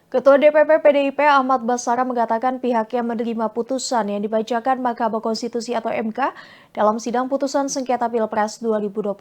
Ketua DPP PDIP Ahmad Basara mengatakan pihaknya menerima putusan yang dibacakan Mahkamah Konstitusi atau MK dalam sidang putusan sengketa Pilpres 2024.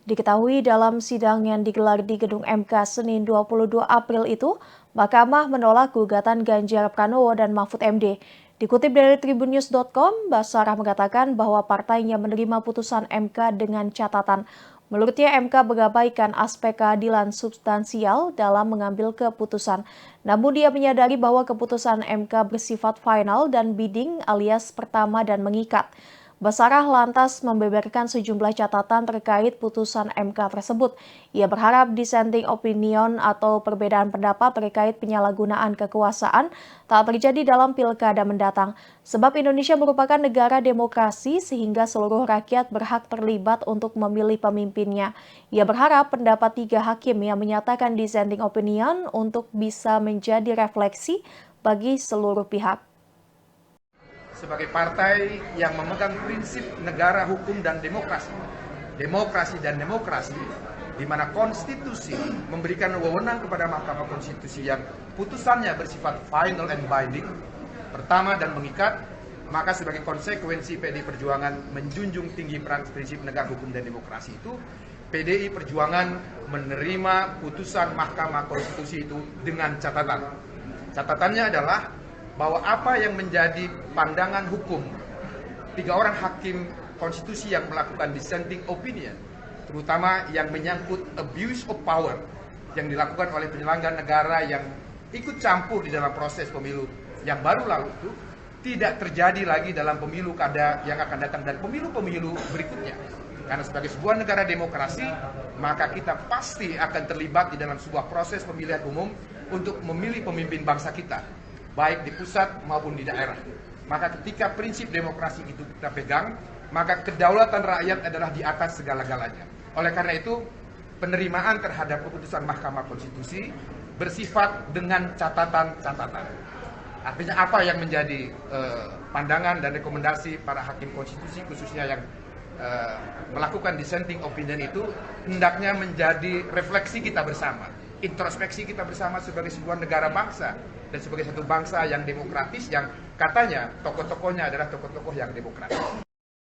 Diketahui dalam sidang yang digelar di gedung MK Senin 22 April itu, Mahkamah menolak gugatan Ganjar Pranowo dan Mahfud MD. Dikutip dari tribunnews.com, Basara mengatakan bahwa partainya menerima putusan MK dengan catatan menurutnya MK mengabaikan aspek keadilan substansial dalam mengambil keputusan. Namun dia menyadari bahwa keputusan MK bersifat final dan binding alias pertama dan mengikat. Basarah lantas membeberkan sejumlah catatan terkait putusan MK tersebut. Ia berharap dissenting opinion atau perbedaan pendapat terkait penyalahgunaan kekuasaan tak terjadi dalam pilkada mendatang. Sebab Indonesia merupakan negara demokrasi sehingga seluruh rakyat berhak terlibat untuk memilih pemimpinnya. Ia berharap pendapat 3 hakim yang menyatakan dissenting opinion untuk bisa menjadi refleksi bagi seluruh pihak. Sebagai partai yang memegang prinsip negara hukum dan demokrasi, di mana konstitusi memberikan wewenang kepada Mahkamah Konstitusi yang putusannya bersifat final and binding, pertama dan mengikat, maka sebagai konsekuensi PDI Perjuangan menjunjung tinggi prinsip negara hukum dan demokrasi itu, PDI Perjuangan menerima putusan Mahkamah Konstitusi itu dengan catatan. Catatannya adalah bahwa apa yang menjadi pandangan hukum 3 orang hakim konstitusi yang melakukan dissenting opinion, terutama yang menyangkut abuse of power yang dilakukan oleh penyelenggara negara yang ikut campur di dalam proses pemilu yang baru lalu itu, tidak terjadi lagi dalam pemilu kada yang akan datang dan pemilu-pemilu berikutnya. Karena sebagai sebuah negara demokrasi, maka kita pasti akan terlibat di dalam sebuah proses pemilihan umum untuk memilih pemimpin bangsa kita, baik di pusat maupun di daerah. Maka ketika prinsip demokrasi itu kita pegang, maka kedaulatan rakyat adalah di atas segala-galanya. Oleh karena itu, penerimaan terhadap keputusan Mahkamah Konstitusi bersifat dengan catatan-catatan. Artinya apa yang menjadi pandangan dan rekomendasi para hakim konstitusi, khususnya yang melakukan dissenting opinion itu, hendaknya menjadi refleksi kita bersama, introspeksi kita bersama sebagai sebuah negara bangsa dan sebagai satu bangsa yang demokratis yang katanya tokoh-tokohnya adalah tokoh-tokoh yang demokratis.